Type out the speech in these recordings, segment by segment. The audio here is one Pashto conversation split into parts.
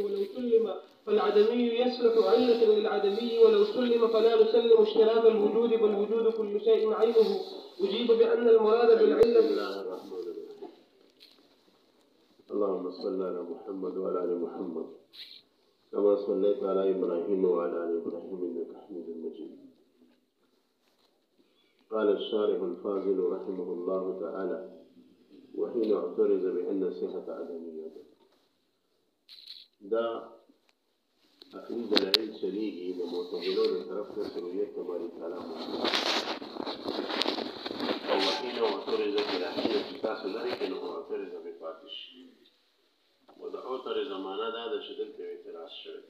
ولو سلم فالعدمي يصلح علة للعدمي، ولو سلم فلا نسلم اشتراك الوجود، بل وجود كل شيء عينه. أجيب بأن المراد بالعلة. بسم الله الرحمن الرحيم. اللهم صل على محمد وعلى آل محمد كما صليت على إبراهيم وعلى آل إبراهيم إنك حميد مجيد. قال الشارح الفاضل رحمه الله تعالى: وحين اعترض بأن صحة عدمية دا أخرج دلائل شريعي لمعتزلون طرف تسوية تبارك تعالى. وحين اعترض بالحين تاسو ذلك أنه اعترض بفاتش، ودا اعترض معنا دا شدل په اعتراض شوی،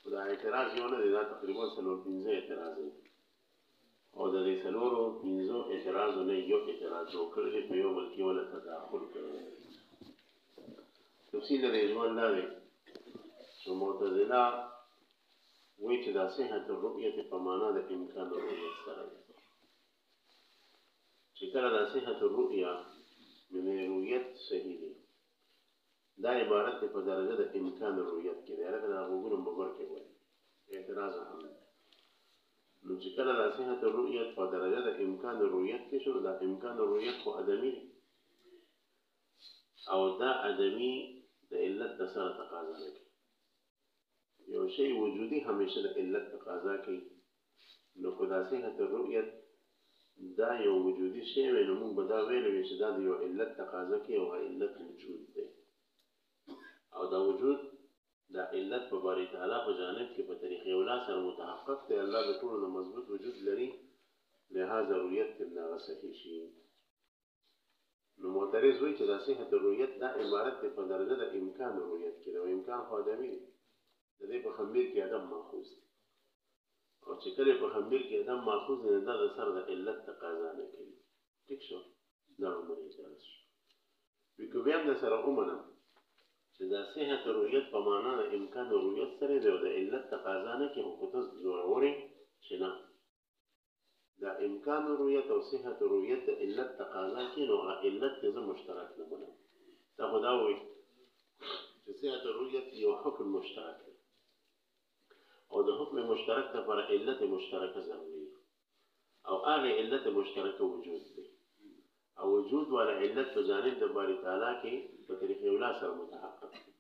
ودا اعتراض یو نه دی، دا تقریبا 4-5 اعتراض دی، او د دې 4-5 اعتراض نه یو اعتراض جوړ کړی په یو بل کې ولا تداخل کړی. تفصیل د اجمال دا دی چې معتزله وایي چې دا صحت الرؤیة په معنا د امکان الرؤیت سره دی، چې کله دا صحت الرؤیة من رؤیت صحیح دی، دا عبارت په درجه د امکان الرؤیت کې دی، لکه دا غوږونو مبر کې وایي اعتراض هم دی. نو چې کله دا صحت الرؤیت په درجه د امکان الرؤیت کې شو، دا امکان الرؤیت خو عدمي دی، او دا عدمي د علت د سره تقاضا نه کوي. یو شی وجودي همیشه د علت تقاضا کوي، نو خو دا صحت الرؤیت دا یو وجودي شی وي، نو موږ به دا ویلی چې دا د یو علت تقاضا کوي، او علت وجود دی، او دا وجود دا علت په باری تعالی په جانب کې په طریقې اولا سره متحقق دی. الله د ټولو نه مضبوط وجود لري، لهذا رؤیت کې هغه صحیح شي. نو معترض وایي چې دا صحت الرؤیت دا عبارت دی په درجه د امکان الرؤیت کې دی، او امکان خو عدمي دی، د دې په خمیر کې عدم ماخوذ دی، او چې کله په خمیر کې عدم ماخوذ دی، دا د سره د علت تقاضا نه کوي. ټیک شو؟ دا ومني اعتراض شو. وی که بیا هم د سره ومنم چې دا صحت الرؤیت په معنا د امکان الرؤیت سره دی، او د علت تقاضا نه کوي، خو ته زورورې چې نه، دا امکان الرؤیت او صحت الرؤیت د علت تقاضا کوي، نو هغه علت ته زه مشترک نه بولم. تا خو دا وایي چې صحت الرؤیت یو حکم مشترک دی، او د حکم مشترک لپاره علت مشترکه ضروري، او هغه علت مشترکه وجود دی، او وجود والا علت په جانب د باری تعالی کې په طریقې اولا سره متحقق دی.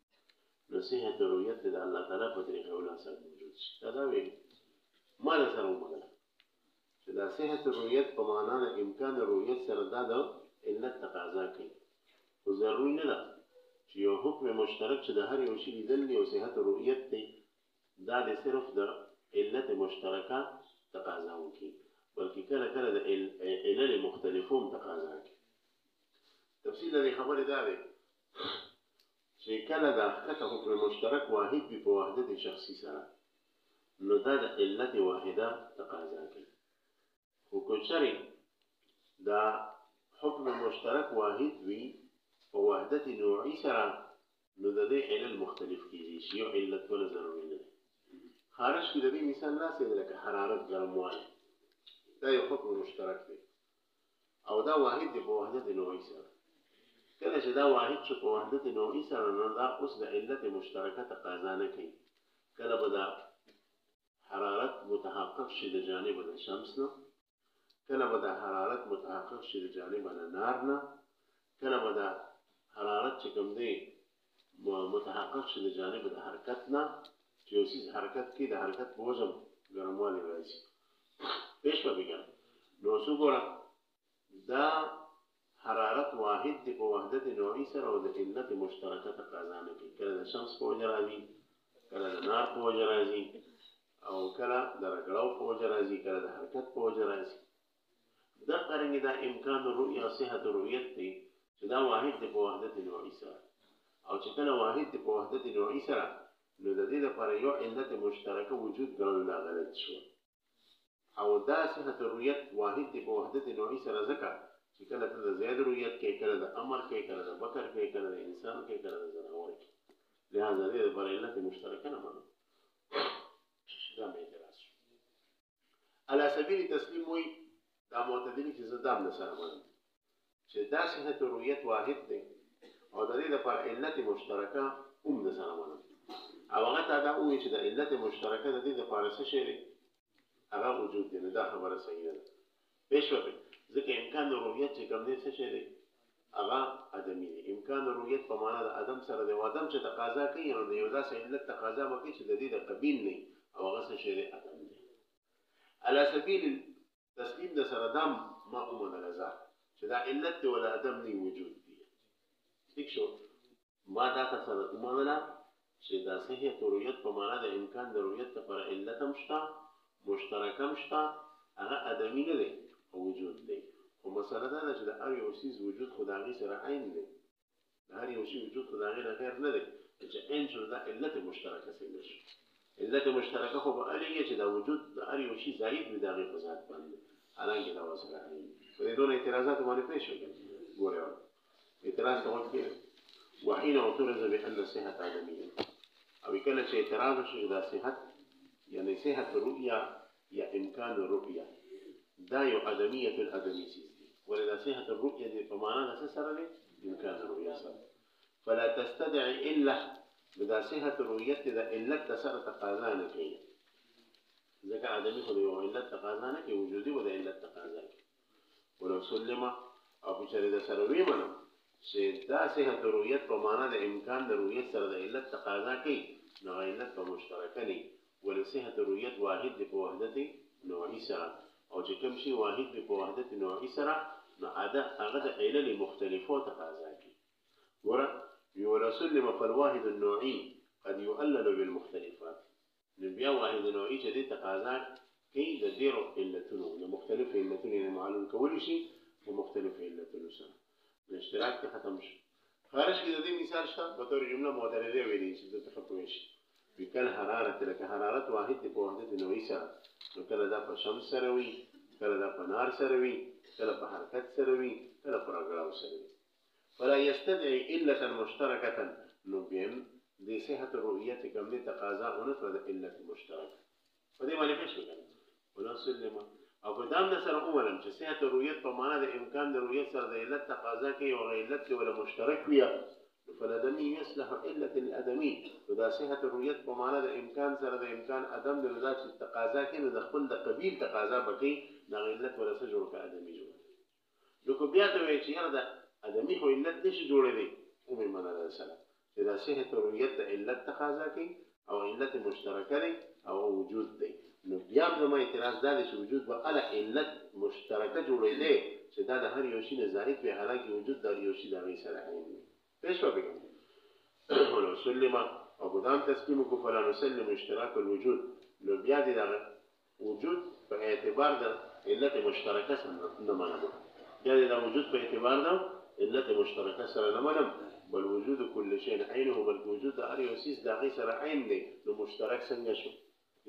نو صحت الرؤیت د الله تعالی په طریقې اولا سره موجود شي. دا وایي ما له سره ومنله چې دا صحت الرؤیت په معنا د امکان الرؤیت سره دا د علت تقاضا کوي، خو ضروري نه ده چې یو حکم مشترک چې د هر یو شي لیدل دی او صحت الرؤیت دی، دا د صرف د علت مشترکه تقاضا وکړي، بلکې کله کله د علل مختلفو هم تقاضا کوي. تفصیل د دې خبرې دا دی چې کله دا ښکته حکم مشترک واحد وي په وحدت شخصي سره، نو دا د علت واحده تقاضا کوي. خو که چېرې دا حکم مشترک واحد وي په وحدت نوعي سره، نو د دې علل مختلف کېږي چې یو علت ټوله ضروري نه دی. خارج کې د دې مثال داسې دی لکه حرارت، ګرموالی، دا یو حکم مشترک دی، او دا واحد دی په وحدت نوعي سره. کله چې دا واحد شو په وحدت نوعي سره، نو دا اوس د علت مشترکه تقاضا نه کوي. کله به دا حرارت متحقق شي د جانب د شمس نه، کله به دا حرارت متحقق شي د جانب د نار نه، کله به دا حرارت چې کوم دی متحقق شي د جانب د حرکت نه، چې یو څیز حرکت کوي، د حرکت په وجه ګرموالی راځي. پېښ به بګم. نو اوس وګوره دا حرارت واحد دی په وحدت نوعي سره، او د علت مشترکه تقاضا نه کوي. کله د شمس په وجه راځي، کله د نار په وجه راځي، او کله د رګړاو په وجه راځي، کله د حرکت په وجه راځي. دا څرنګه دا امکان الرؤیه او صحت الرؤیت دی چې دا واحد دی په وحدت نوعي سره، او چې کله واحد دی په وحدت نوعي سره، نو د دې لپاره یو علت مشترکه وجود ګڼل دا غلط شو. او دا صحت الرؤیت واحد دی په وحدت نوعي سره ځکه چې کله ته د زید رؤیت کې، کله د امر کې، کله د بکر کې، کله د انسان کې، کله د ځناور کې، لهذا دې لپاره علت مشترکه نه منو. دا مې اعتراض شو. علی سبیل تسلیم وایي دا معتدلي چې زه دا هم نه سره منم چې دا صحت الرؤیت واحد دی، او د دې لپاره علت مشترکه هم د سره منم او هغه ته دا وایي چې د علت مشترکه د دې لپاره څه شی دی هغه وجود دی. نو دا خبره صحیح ده پېښ وکړئ ځکه امکان د رؤیت چې کوم دی څه شی دی هغه عدمي دی. امکان د رؤیت په معنا د عدم سره دی او عدم چې تقاضا کوي نو د یو داسې علت تقاضا وکړي چې د دې د قبیل نه او هغه څه شی دی عدم دی. على سبیل تسلیم د سره دا ما ومنله ځه چې دا علت دی ولا عدم نه وجود دی. ٹھیک شو ما دا سره ومنله چې دا صحیح رؤیت په معنا د امکان د رؤیت لپاره علت هم شته مشترک هم شته هغه عدمي نه دی او وجود دی. خو مسله دا ده چې د هر یو څیز وجود خو د هغې سره عین دی د هر یو شي وجود خو د هغې نه غیر نه دی چې عین شو دا علت مشترکه څنګه شو علت مشترکه خو به هغې چې دا وجود د هر یو شي زاید وي د هغې په ذات باندې حالانکې دا ورسره عین په دې دونه اعتراضاتو باندې پېښ وکړي ګورې اعتراض ته غوږ کېږي وحين اعترض بأن صحة عدمية او کله چې اعتراض وشو دا صحت یعنی صحت رؤیا یا امکان رؤیا دا یو عدمیت العدمی چیز دی ولدا صحت الرؤیا دی په معنا د څه سره دی امکان رؤیا سره فلا تستدعي الا بدا صحت رؤیت د علت سره تقاضا نه کوي ځکه عدمی خو یو علت تقاضا نه کوي وجودي و د علت تقاضا کوي ولو سلم او چې د سره وی منم چې دا صحت رؤیت په معنا د امکان د رؤیت سره د علت تقاضا کوي نو علت په مشترکه نه ولې صحت رؤیت واحد دی په وحدت نوعي سره او چې کوم شي واحد دی په وحدت نوعي سره نو هغه د علل مختلفو تقاضا کوي. ګوره ولا سلم فالواحد النوعي قد يؤلل بالمختلفات نو بیا واحد نوعي چې دې تقاضا کوي د ډېرو علتونو د مختلفو علتونو یې معلوم کولی شي د مختلفو علتونو سره د اشتراک ته ختم شي. خارج کې د دې مثال شته په طور جمله معترضه ویلي چې د تخپوي شي بکل حرارت لکه حرارت واحد دی په وحدت نوعي سره نو کله دا په شمس سره وي کله دا په نار سره وي کله په حرکت سره وي کله په راګړاو سره وي فلا يستدعي علة مشتركة نو بهم دې صحت رؤیت کوم دي تقاضا ونفر د علت مشترکه په دې باندې پېښ وکړي ولا سلم او په دام د سره اولم چې صحت رؤیت په معنا د امکان د رؤیت سره د علت تقاضا کوي او علت ولا مشترک وي فالعدمي يصلح علة العدمي ودا صحة الرؤية بمعنى د امکان سره د امکان عدم د رضا چې تقاضا کوي نو د خپل د قبیل تقاضا بکې د علت ولا څه جوړ کړي عدمي جوړ نو کو بیا ته وایي چې یاره د عدمي خو علت نشي جوړېدی عمومي معنا ده سره چې دا صحة الرؤیة د علت تقاضا کوي او علت مشترکه دی او وجود دی نو بیا زما اعتراض دا دی چې وجود به اله علت مشترکه جوړېدی چې دا د هر یو شي نه زائد وي حالانکې وجود د یو شي د هغې سره عین وي پېښ وکړي ولو سلم او قدام تسلیم کو فلا نسلم اشتراک الوجود نو بیا دې دا وجود په اعتبار د علت مشترکه سره نه منم بیا دې دا وجود په اعتبار د علت مشترکه سره نه منم بل وجود كل شيء عينه بل وجود د هر یو شي د هغې سره عین دی نو مشترک څنګه شو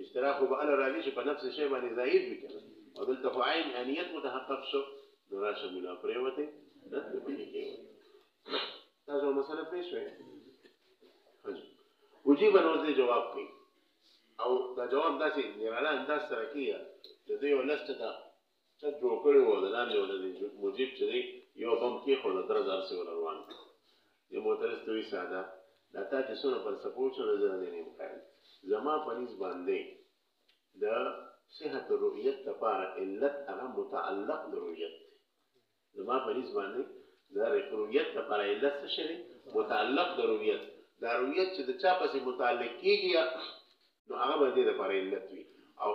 اشتراک خو به اله راځي چې په نفس شی باندې زاید وي کنه او دلته خو عین عینیت متحقق شو نو راشه ملا پرېوتې دلته پکې کېږي تاسو مسله پېښ شوې وجیب نو دې جواب کوي او دا جواب داسې نیراله انداز سره کیه چې دوی ولسته دا چې جوړ کړی و د لاندې ولې موجب چې یو بم کې خو د درزار سره روان یو معترض دوی ساده دا تا چې څونه فلسفه وچو نظر دې نه مقایل زما په نس باندې د صحت رؤیت لپاره علت هغه متعلق د رؤیت زما په نس باندې د رؤیت لپاره علت څه شي متعلق د رؤیت دا رؤیت چې د چا پسې متعلق کېږي نو هغه به دې لپاره علت وي او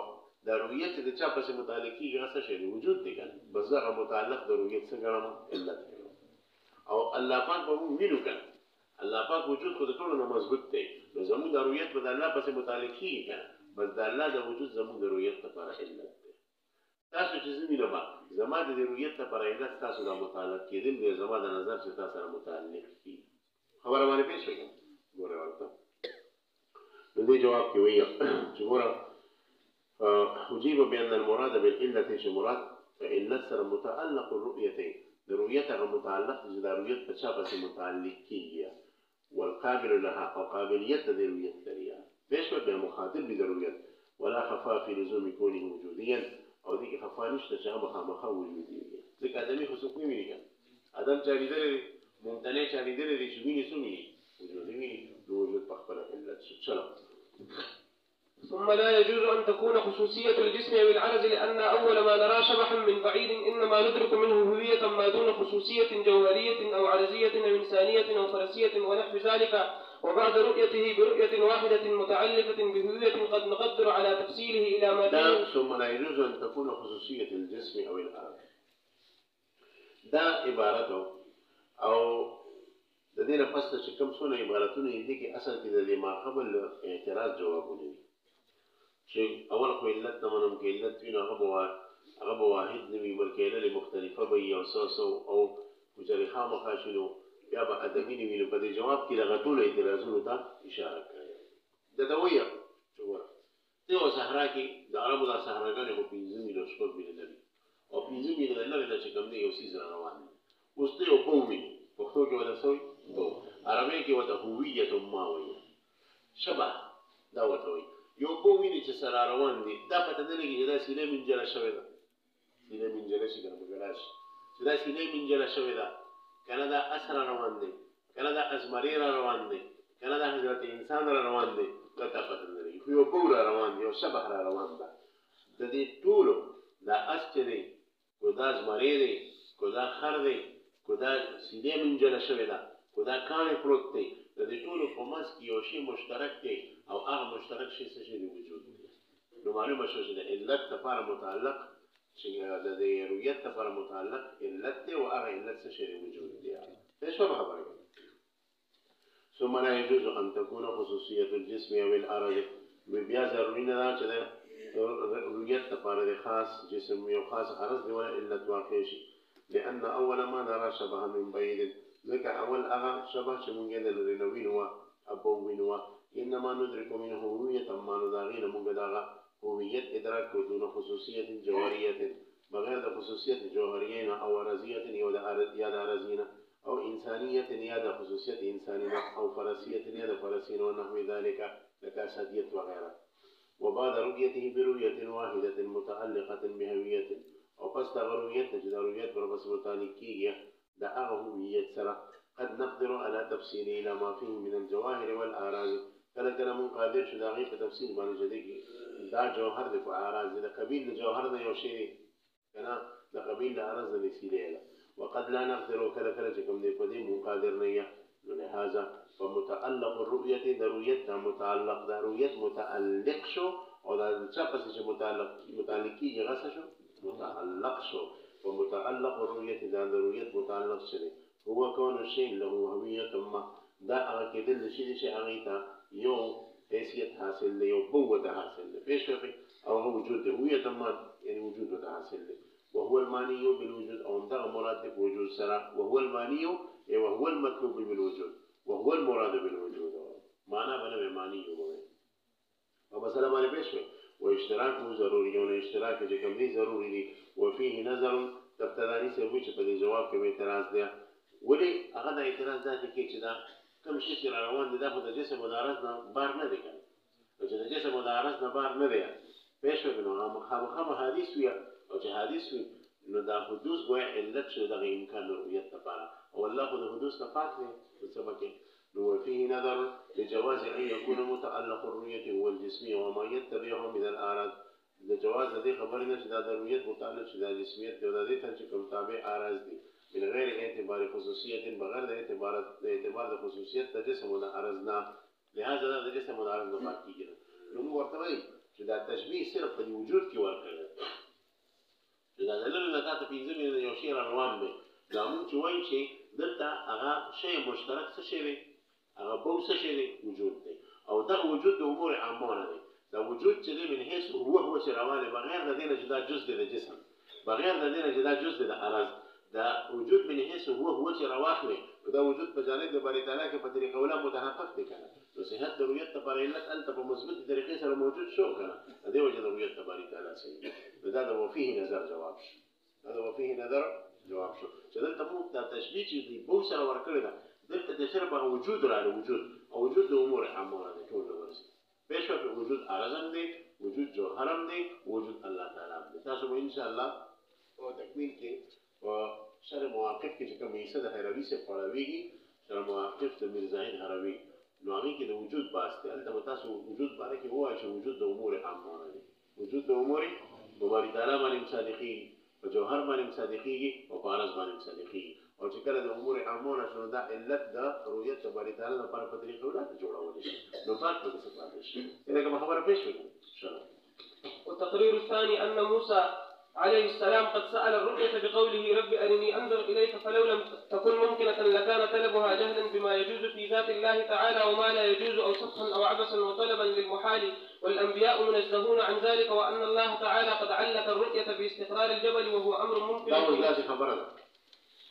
دا رؤیت چې د چا پسې متعلق کېږي هغه څه شی وجود دی کنه بس هغه متعلق د رؤیت څه ګڼم علت او الله پاک به موږ وینو کنه الله پاک وجود خو د ټولو نه مضبوط دی نو زموږ د رؤیت به د الله پسې متعلق کېږي کنه بس د الله د وجود زموږ د رؤیت لپاره علت دی تاسو چې زه مینه ما زما د رؤیت لپاره علت تاسو د متعلق کېدل دی زما د نظر چې تاسو سره متعلق کېږي خبره باندې پېښ شوه ګوره ورته نو دې جواب کې وایي چې ګوره أجيب بأن المراد بالعلة چې مراد فعلت سره متعلق الرؤيتين د رؤیت هغه متعلق چې د رؤیت په چا پسې متعلق کېږي والقابل لها او قابلیت د رؤیت لري بشو به مخاطب د رؤیت ولا خفا في لزوم كونه وجوديا او دې خفا نشته چې هغه مخامخ وجودي وي ځکه ادمي خو څوک نه ویني ادم چې لیدل ممتنع چاري دي دي شويني سمي وجودي وجود بخبر علة شلو. ثم لا يجوز أن تكون خصوصية الجسم أو العرز لأن أول ما نرى شبحا من بعيد إنما ندرك منه هوية ما دون خصوصية جوهرية أو عرزية أو إنسانية أو فرسية ونحو ذلك، وبعد رؤيته برؤية واحدة متعلقة بهوية قد نقدر على تفصيله إلى ما فيه. ثم لا يجوز أن تكون خصوصية الجسم أو العرز دا عبارته أو لدينا فصل كم سنة عبارتون يديك أصل كده ما قبل اعتراض جوابه شيء أول قيلت نمنم قيلت فينا غبوا واحد نمي والكيلة مختلفة بي وصوصو أو وجريخا مخاشنو يابا أدميني من بدي جواب كده غطول اعتراضون تا إشارة ده دوية شوفوا تيو سهراكي ده عربو دا سهراكاني هو بينزمي لو شكر من النبي أو بينزمي للنبي دا شكمني يوسيزر رواني وستيو بومي وقتوكي ودا سوي بو عربيكي ودا هوية ماوية شبه دا وتوي يو بومي تسرى رواني دا فتنلقي جدا سيلي من جلا شويدا سيلي من جلا شكرا مقلاش جدا سيلي من جلا شويدا كان دا أسرى رواني كان دا أزمرير رواني كان دا حضرت إنسان رواني لا تفتنلقي يو بورا رواني يو شبه رواني دا دي طولو دا أسكري كدا أزمريري كدا خردي كدا سيدي من جلا شويدا كدا كان فروتي دا دي طولو فماس يو شيء مشترك تي أو مشترك شيء سجل وجود لو معلومة شو جدا إلت تفار متعلق شيء دي رؤية تفار متعلق إلت إلت سجل وجود دي إيش هو خبرك ثم لا يجوز أن تكون خصوصية الجسم أو الأرض ببياز الروينة كذا رؤية تفار خاص جسم وخاص أرض ولا إلا واقعي لأن أول ما نرى شبها من بعيد ذلك أول أغا شبه شمونجد الرنوين هو أبوين هو إنما ندرك منه هوية ما نداغين مقداغا هوية إدراك دون خصوصية جوهرية بغير خصوصية جوهرية أو رزية ياد رزينة أو إنسانية ياد خصوصية إنسانية أو فرسية ياد فرسين ونحو ذلك لكاسدية وغيرها وبعد رؤيته برؤية واحدة متعلقة بهوية أو قصد رؤية تجد رؤية بربس متعلقية دا هوية سرى قد نقدر على تفسيره إلى ما فيه من الجواهر والآراز كلا من قادر شداغي فتفسير ما نجدك دا جوهر دك وآراز دا قبيل جوهر دا يوشيني كنا دا قبيل آراز دا نسيلي وقد لا نقدر كلا جكم دي قديم من قادر نية لهذا فمتعلق الرؤية دا رؤية متعلق دا رؤية متعلق شو أو دا شابس متعلقي جغسة شو متعلق شو ومتعلق الرؤية دا رؤية متعلق شري هو كون الشيء له هوية ما دا أكيد الشيء أغيتا يوم حيثية حاصل لي وقوة حاصل لي فيش فقي أو وجود هوية ما يعني وجود حاصل لي وهو المعني بالوجود أو ده مراد بوجود سرا وهو المعني وهو المطلوب بالوجود وهو المراد بالوجود معنى بنا بمعني ومثلا ما فيش واشتراكه ضروري واشتراك جكم دي ضروري دي وفيه نظر تبتداني سويش بدي جواب كم اعتراض ده ولي أخذ اعتراض ده كي كذا كم شيء في الروان ده خد جسم مدارسنا بار نه ده وجه جسم مدارسنا بار نه ده بيش بنو خام حديث ويا وجه حديث ويا إنه ده حدوث بوي علت شو ده إمكان رؤية تبارا والله خد حدوث نفاق بسببه لو فيه نظر لجواز أن يكون متعلق الرؤية والجسمية وما يتبعه من الأعراض لجواز الذي خبرنا شداد الرؤية متعلق شداد الجسمية وذي تنشكل تابع أعراض دي من غير اعتبار خصوصية بغير اعتبار خصوصية تجسم ولا أرزنا لهذا هذا جسم ولا أرزنا باقي جدا لأنه ورتبين شداد التشبيه صرف الوجود كي ورقة شداد اللي نتاعت في زمن يشير الروان به لأنه شوي شيء دلتا أغا شيء مشترك سشيء أغا بو سشيء وجود دي أو ده وجود أمور عامة دي ده وجود شيء من حيث هو شرواني بغير ذلك جداد جزء للجسم بغير ذلك جداد جزء للأرز ده وجود من حيث هو شرواخله وده وجود بجانب دباري تعالى كفتري قولا متحقق دي كان نصيحات رؤية تباري لك أنت بمثبت طريقة سر موجود شو كان هذا وجد رؤية تباري تعالى سيد هذا وفيه نظر جواب هذا وفيه نظر جواب شو شذا تموت ده تشبيه دي بوسر وركله ده تشرب وجود على وجود أو وجود أمور عامة ده كل ورس بيش وجود أرزم دي وجود جوهرم دي وجود الله تعالى ده تاسو إن شاء الله وتكميل كي شر مواقف کې چې کوم عیسی د هروي سے پړاویږي شر مواقف د مرزاین هروي نو هغه کې د وجود باسته البته تاسو وجود باندې کې وایي چې وجود د امور عامه دی وجود د امور مبارک تعالی باندې صادقي او جوهر باندې صادقي او پارس باندې صادقي او چې کله د امور عامه شنو دا علت د رؤیت مبارک تعالی لپاره په طریقه ولاته جوړول شي نو پاک په څه باندې شي دا کوم خبره پېښ وکړه والتقرير الثاني أن موسى عليه السلام قد سأل الرؤية بقوله رب أرني أنظر إليك فلو لم تكن ممكنة لكان طلبها جهلا بما يجوز في ذات الله تعالى وما لا يجوز أو سفها أو عبثا وطلبا للمحال والأنبياء منزهون عن ذلك وأن الله تعالى قد علق الرؤية باستقرار الجبل وهو أمر ممكن.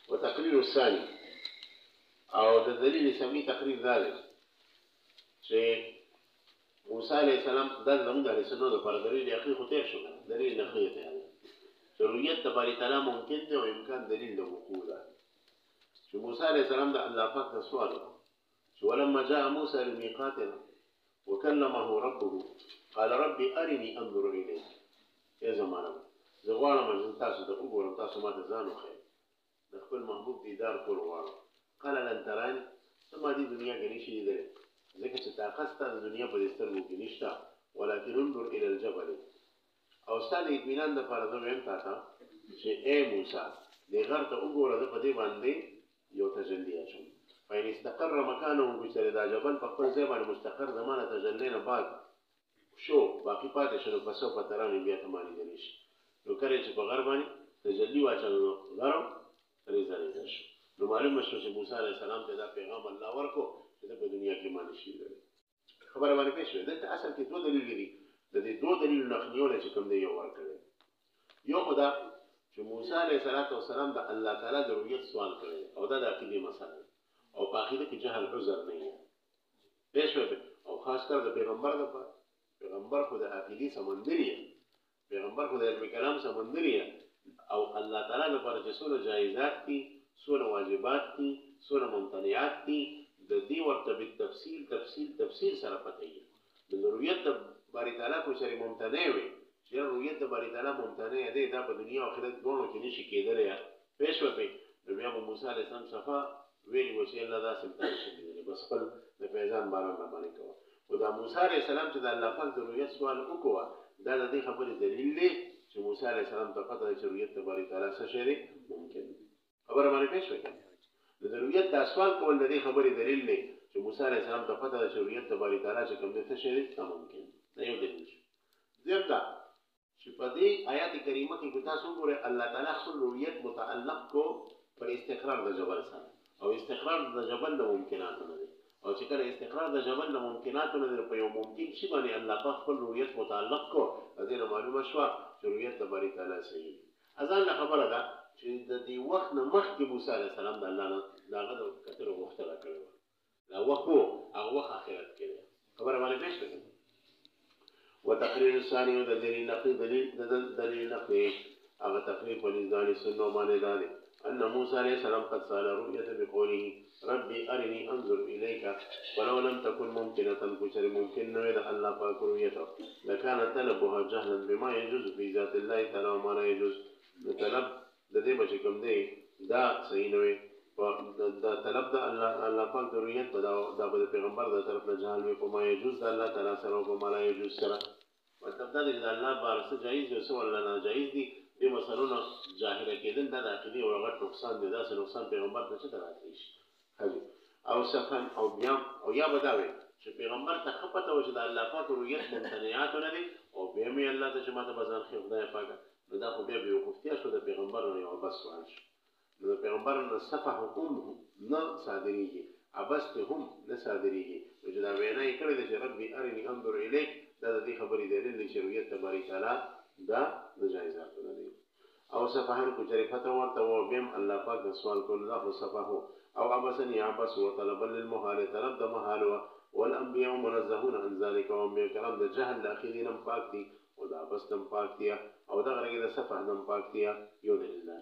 وتقرير الثاني أو الدليل يسميه تقرير ذلك شيء موسى عليه السلام دا زموږ د سنو د پر دلیل یقین خو تیر شو دلیل نقلی ته رؤیت د باری تعالی ممکن دی او امکان دلیل د وقوع ده چې موسی عليه السلام د الله پاک د سوال چې ولما جاء موسى لميقاتنا وكلمه ربه قال ربي أرني أنظر إليك يا زمانه زه غواړم چې تاسو ته وګورم تاسو ماته ځان وښیئ د خپل محبوب دیدار کول غواړم قال لن تراني ته ما دې دنیا کې نشي لیدلی ځکه چې طاقت ستا د دنیا په دې سترګو کې نشته ولکن انظر الى الجبل او ستا د اطمینان دپاره زه ویم تا ته چې ای موسی دې غر ته وګوره زه په دې باندې یو تجلی اچوم فإن استقر مکانه که چېرې دا جبل په خپل ځای باندې مستقر زما له تجلی نه بعد شو باقي پاتې شو نو فسوف تراني بیا ته ما لیدلی شي نو کله چې په غر باندې تجلی واچوي نو غر ریزه ریزه شو نو معلومه شو چې موسی علیه السلام ته دا پیغام الله ورکړو چې په دنیا کې ما نشي لیدلی خبره باندې پېښ شوې دلته اصل کې دوه دلیل دي د دې دوه دلیلو نقلیونه چې کوم دی یو ورکړی یو خو دا چې موسی علیه السلام د الله تعالی د رؤیت سوال کړی او دا د عقیدې مسله ده او په عقیده کې جهل عذر نه وي پېښ شوې او خاص کر د پیغمبر دپاره پیغمبر خو د عقیدې سمندر یې پیغمبر خو د علم کلام سمندر یې او الله تعالی لپاره چې څونه جایزات دي څونه واجبات دي څونه ممتنعات دي د دې ورته بالتفصیل سره پته یې د رؤیت د باری تعالی کو سره ممتنع وي چې رؤیت د باری تعالی ممتنع دی دا په دنیا او آخرت دواړو کې نشي کېدلی پېښ وکړي نو بیا موسی علیه السلام صفا ویلي و چې الله داسې امتحان شوي بس خپل د فیضان باران راباندې کوه خو دا موسی علیه السلام چې د الله پاک د رؤیت سوال وکړه دا د دې خبرې دلیل دی چې موسی علیه السلام ته پته ده چې رؤیت د باری تعالی څه شی دی ممکن دی خبره باندې پېښ وکړي د رؤیت دا سوال کول د دې خبرې دلیل دی چې موسی علیه السلام ته پته ده چې رؤیت د باری تعالی چې کوم دی څه شی دی ناممکن دا یو دلیل شو دویم دا چې په دې آیات کریمه کې که تاسو وګورئ الله تعالی خپل رؤیت متعلق کو پر استقرار د جبل سره او استقرار د جبل د ممکناتو نه دی او چې کله استقرار د جبل د ممکناتو نه دی په یو ممکن شي باندې الله پاک خپل رؤیت متعلق کو د دې نه معلومه شوه چې رؤیت د باری تعالی صحیح دی اذان له خبره ده چې د دې وخت نه مخکې موسی علیه السلام د الله نه د هغه د کتلو غوښتنه کړې وه دا وخت و هغه وخت آخرت کې دی خبره باندې پېښ کړې وتقریر الثاني د دلیل نقلي هغه تقریر په نزدان سنو باندې دا دی أن موسى عليه السلام قد سأل رؤية بقوله ربي أرني أنظر إليك ولو لم تكن ممكنة كشر ممكن نويد الله فاك رؤيته لكان طلبها جهلا بما يجوز في ذات الله تعالى وما لا يجوز طلب د دې بچ کوم دی دا صحیح نه وي دا طلب د الله پاک د رؤیت په دا به د پیغمبر د طرف نه جهل وي په ما یجوز د الله تعالی سره او په ما لا یجوز سره مطلب دا دی چې د الله باره څه جایز دي او څه ورله ناجایز دي دې مسلو نه جاهله کېدل دا د عقیدې یو غټ نقصان دی داسې نقصان پیغمبر ته څه ته راتلی شي او سفن او بیا او یا به دا وي چې پیغمبر ته ښه پته وه چې د الله پاک رؤیت ممتنعاتو نه دي او بیا مې الله ته چې ما ته به ځان ښي خدای پاکه نو دا خو بیا بېوقوفتیا شو د پیغمبر نه یو عبث سوال شو نو د پیغمبر نه صفح هم نه صادرېږي عبث ته هم نه صادرېږي نو چې دا وینا یې کړې ده چې ربي ارني انظر الیک دا د دې خبرې دلیل دی چې رؤیت د باري تعالی دا د جایزاتو نه دی او صفحان کو چرې پته ورته و بیم الله پاک د سوال کولو دا خو صفح او عبثا یعبث وطلبا للمحال طلب د محال والانبیاء منزهون عن ذلك وانبیاء کرام د جهل الاخرین هم پاک دي او د عبث هم پاک دي او دا غرګه د صفح هم پاک دي یو د الله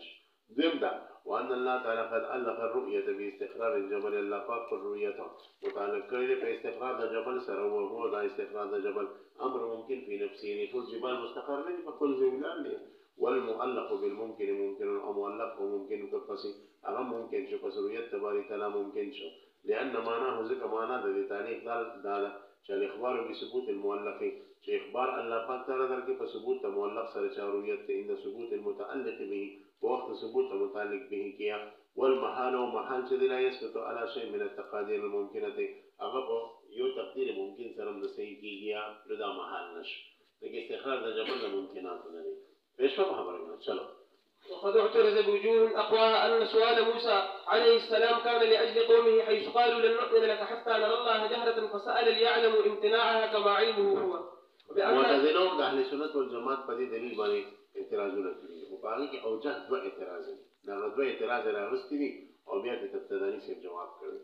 دویم دا وان الله تعالی قد علق الرؤيه باستقرار الجبل الله پاک پر رؤیت متعلق کړی په استقرار د جبل سره او هو دا استقرار د جبل امر ممکن په نفسه ټول جبال مستقر نه دي په خپل ځای ولاړ دي والمؤلق بالممكن ممكن او مؤلق وممكن كفسي اغا ممكن شو بس رؤية باري تعالى ممكن شو لان معناه ذكر معناه ذي تعليق دال الاخبار بثبوت المؤلق اخبار الله پاک تعالى درکې په ثبوت مؤلق سره چارویت عند ثبوت المتعلق به وقت ثبوت متعلق به کیا والمحال ومحال چې لا يثبت على شيء من التقادير الممكنه هغه یو تقدیر ممکن سره د صحیح کیږي دا محال نش لکه استخراج د جبل ممکنات نه دي ايش خبرنا چلو. وقد اعترض بوجوه أقواها أن سؤال موسى عليه السلام كان لأجل قومه حيث قالوا لن نؤمن لك حتى نرى الله جهرة فسأل ليعلم امتناعها كما علمه هو. معتزلون د اهل سنت والجماعت په دې دلیل باندې اعتراضونه کړي او په هغه کې اوجه دوه اعتراض دي دا دوه اعتراض راغستي دي او بیا د تبتدانی سره جواب کړي.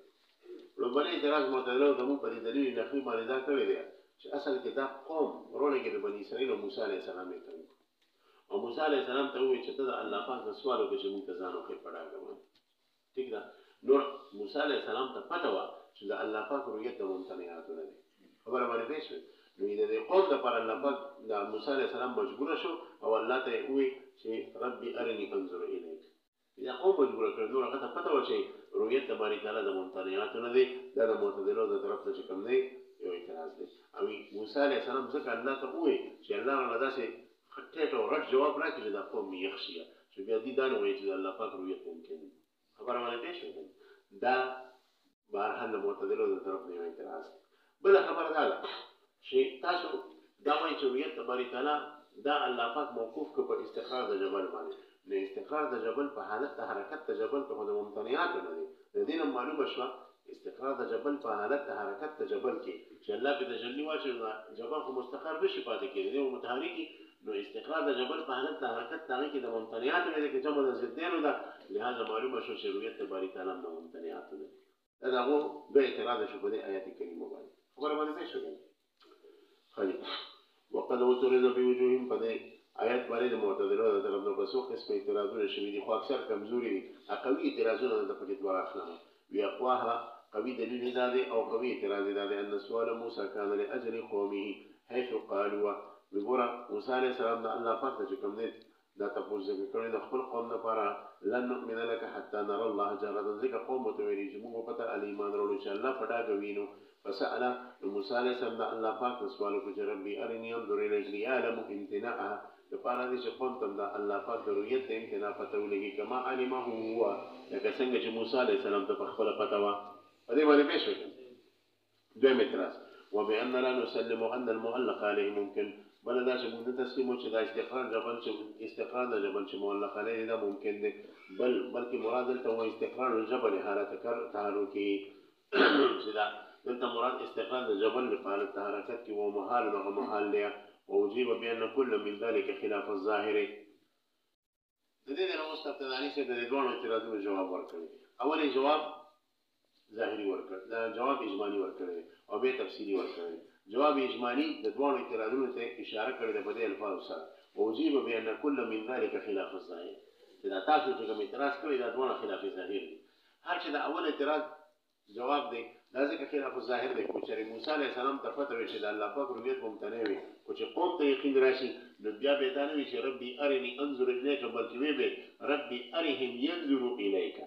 لومړی اعتراض معتزله د مو په دې دلیل نقلی باندې دا کړی دی چې اصل کې دا قوم ورونه کې د بنی اسرائیل او موسی علیه السلام یې کړی او موسی علیه السلام ته وویل چې ته د الله پاک نه سوال وکړې چې موږ ته ځان وښیې په ډاګه باندې ټیک ده. نور موسی علیه السلام ته پته وه چې د الله پاک رؤیت د ممتنعاتو نه دی خبره باندې پوه شوې نو د دې قوم دپاره الله پاک د موسی علیه السلام مجبوره شو او الله ته یې وویل چې ربي ارني انظر الیک دا قوم مجبوره کړ نور هغه ته پته وه چې رؤیت د باري تعالی د ممتنعاتو نه دی دا د معتزلو د طرف نه چې کوم دی یو اعتراض دی او موسی علیه السلام ځکه الله ته وویل چې الله راله داسې خټېټ او رټ جواب راکړي چې دا قوم مې یخ شي چې بیا دې دا نه وایي چې د الله پاک رؤیت ممکن دی خبره باندې پوه شوې دا بهرحال د معتزلو د طرف نه یو اعتراض دی. بله خبره دا ده چې تاسو دا وایي چې رؤیت د باري تعالی دا الله پاک موقوف کړ په استقرار د جبل باندې نو استقرار د جبل په حالت د حرکت د جبل په د ممتنعاتو نه دی د دې نه معلومه شوه استقرار د جبل په حالت د حرکت د جبل کې چې الله په تجلی واچوي جبل خو مستقر نشي پاتې کېدی او متحرکي نو استقرار د جبل په حالت د حرکت هغې کې د ممتنعاتو نه دی که جمع د ضدینو ده لهذا معلومه شو چې رؤیت د باري تعالی د ممتنعاتو نه دی دا د هغو دوه اعتراض شو په دې آیات کریمه باندې خبره باندې پوه شوې ښه وقد اعترض بوجوههم په دې آیات باندې د معتزلو د طرف نه په څو قسمه اعتراضونه شوي دي خو اکثر کمزوري دي قوي اعتراضونه د پکې دوه اخلاق وي اقواها قوي دلیل دا دی او قوي اعتراض دا دی ان سؤال موسی كان لاجل قومه حيث قالوا وګوره موسی علیه السلام د الله پاک ته چې کوم دی دا تپوس ذکر کړی د خپل قوم لپاره لن نؤمن لك حتى نرى الله جهرة ځکه قوم ورته ویلي چې موږ به پته ایمان راوړو چې الله په ډاګه وینو فسأل موسی علیه السلام د الله پاک نه سوال وکړو چې ربي ارني انظر الیک لیعلم امتناعها لپاره دې چې قوم ته د الله پاک د رؤیت د امتناع پته ولګي کما علمه هو لکه څنګه چې موسی علیه السلام ته په خپله پته وه په دې باندې پوه شوې دویم اعتراض وبأن لا نسلم أن المعلق عليه ممكن بل دا چې موږ تسلیمو چې دا استقرار جبل چې معلق علیه دا ممکن دی بلکې مراد دلته و استقرار الجبل حالت تحرکي چې دا دلته مراد استقرار د جبل په حالت حرکت کې و محال هغه محال دی ووجيب بأن كل من ذلك خلاف الظاهر د دې نه اوس تبتدانی چې د دوه اعتراضونو جواب ورکړي اولي جواب ظاهري ورکړ دا جواب اجمالی ورکړي او به تفصیلی ورکړي جواب اجمالی د دوه اعتراضونو ته اشاره کړې ده په دې الفاظ سره ووجيب بأن كل من ذلك خلاف الظاهر دا تاسو چې کوم اعتراض کړی دا دوه خلاف ظاهر دي هر چې دا اول اعتراض جواب دی دا ځکه خلاف الظاهر دی خو چې موسی علیه السلام ته پته وي چې د الله پاک رؤیت ممتنع وي خو چې قوم ته یقین راشي نو بیا به دا نه وي چې ربي ارني انظر الیک بلکې وی به ربي ارهم ينظر الیک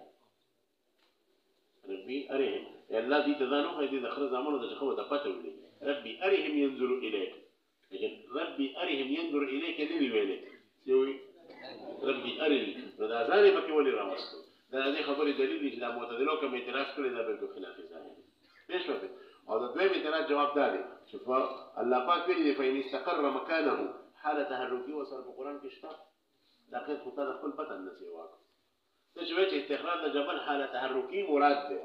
ربي ارهم الله دې ته دا نه خو دې د خره زامنو د خو ته پته ولې ربي ارهم ينظر الیک لیکن ربي ارهم ينظر الیک نه دی ویلې چې ربي ارني نو دا ځان یې پکې ولې راوستو دا دې خبرې دلیل دی چې دا معتزله کوم اعتراض کړی دا بالکل خلاف ظاهر دی پېښ وکړه او د دویم اعتراض جواب دا دی چې الله پاک ویلي دی فإن استقر مكانه حال تحرکي وصل په قرآن کې شته دا قید خو تا د خپل پته نه سي واکړه ته چې وایې چې استقرار د جبل حال تحرکي مراد دی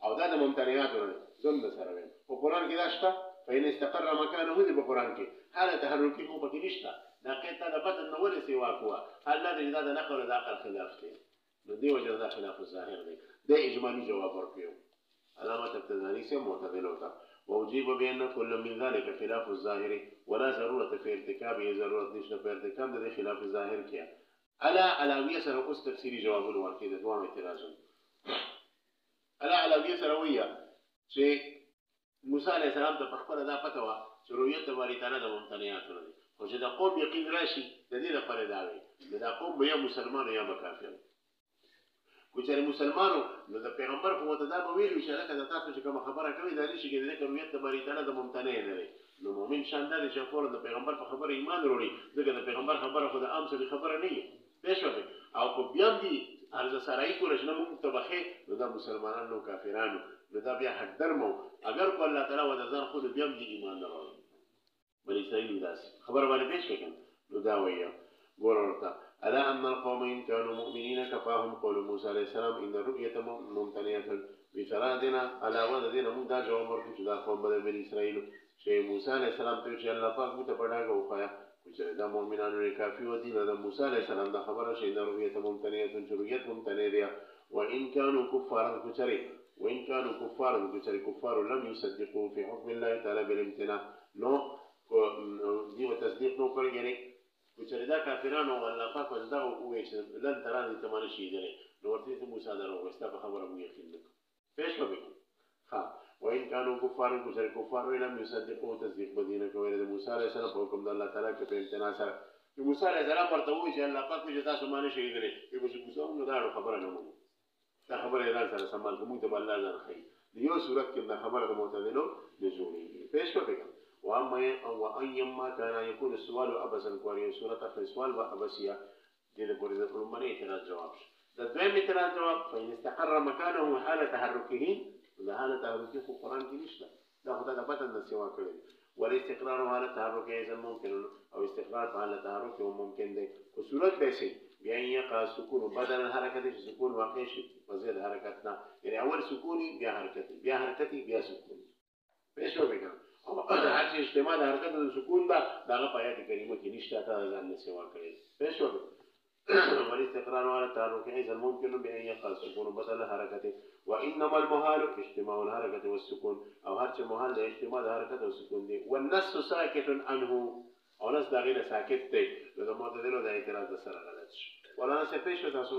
او دا د ممتنعاتو نه دوم د سره ویل په قرآن کې دا شته فإن استقر مكانه دی په قرآن کې حال تحرکي خو پکې نشته دا قید تا د پته نه ولې سي واکوه حال دا دی دا د نقل او د عقل خلاف دی نو دی وجه دا خلاف الظاهر دی دا اجمالي جواب ورکړو علامه تبتدانی سے معتدل ہوتا ووجيب بأن كل من ذلك خلاف الظاهر ولا ضرورة في ارتكابه ضرورت نشته په ارتکاب د خلاف ظاهر کیا علاویه سره اوس تفسیری جوابونه ورکړي د دوه اعتراضونو علاویه سره ویه چې موسی علیه السلام ته په خپله دا پته وه چې رؤیت د باري تعالی د ممتنعاتو نه دی خو چې د قوم یقین راشي د دې لپاره دا وایي نو دا قوم به یا مسلمان یا به کافر کو چې مسلمانو نو د پیغمبر په وته دا به ویلو چې لکه د تاسو چې کوم خبره کوي دا نشي کېدای چې رویت د بری تعالی د ممتنع نه لري نو مؤمن شاندار چې فور د پیغمبر په خبره ایمان وروړي ځکه د پیغمبر خبره خو د عام څه خبره نه وي پېښه او کو بیا دي ارزه سړی کول چې موږ ته بخې نو دا مسلمانانو کافرانو نو دا بیا حق درمو اگر کو الله تعالی و د ځان خو بیا دي ایمان درو بل اسرائیل داس خبر باندې پېښ کړي نو دا وایي ګور ورته الا ان القوم ان كانوا مؤمنين كفاهم قول موسى عليه السلام ان الرؤيه ممتنعه بفرادنا على ودنا موږ دا جواب ورکړو چې دا قوم بني اسرائیل چې موسی عليه السلام ته چې الله پاک موږ ته پډاګه وخایا چې دا مؤمنانو لپاره کافي و دي دا موسی عليه السلام دا خبره چې دا رؤيه ممتنعه چې رؤيه ممتنعه دي وان كانوا كفارا كچري وان كانوا كفارا كچري كفار لم يصدقوا في حكم الله تعالى بالامتناع نو دي تصدیق نو کړی یعنی چې دا کافرانو الله پاک وزدا او چې لن تراني تمانه شي دي نو ورته موسی درو وستا په خبره مو یقین نک پېښ کوي ها وان كانوا كفار كشر كفار لم يصدقوا تصديق بدینه کوي د موسی عليه السلام په حکم د الله تعالی کې په امتناع سره چې موسی عليه السلام ورته وایي چې الله پاک دې تاسو باندې شي دي چې موسی نو دا خبره نه مو دا خبره اعلان سره سمال کوم ته الله ځان خي یو صورت کې دا خبره د معتزله نزولي پېښ کوي وأيما كان يكون السؤال أبسا كوريا سورة السؤال وأبسيا دي لبوري ذا فرماني اعتراض جواب ده دوام اعتراض جواب فإن استقر مكانه حال تحركه ده حال تحركه في القرآن كي نشتا ده خدا ده بطن نسيوا كريم والاستقرار حال تحركه إذا ممكن أو استقرار حال تحركه ممكن ده وسورة بيسي بأن يقع السكون بدل الحركة سكون واقعي وزيد حركتنا يعني أول سكوني بيا حركتي بيا سكوني بيش هو بيكرم هر چې اجتماع د حرکت د سکون ده دغه په آیات کریمه کې نشته تا ځان نه سیوا کړی پېښ وکړي ولی استقرار ولا تعلق ايضا ممكن بان يقع السكون بدل حركته وانما المحال اجتماع الحركه والسكون او هر چې محال د اجتماع د حرکت او سکون دی والنص ساکت عنه او نص دا غیر ساکت دی د معتزله د اعتراض سره غلط شي ولا نص پېښ تاسو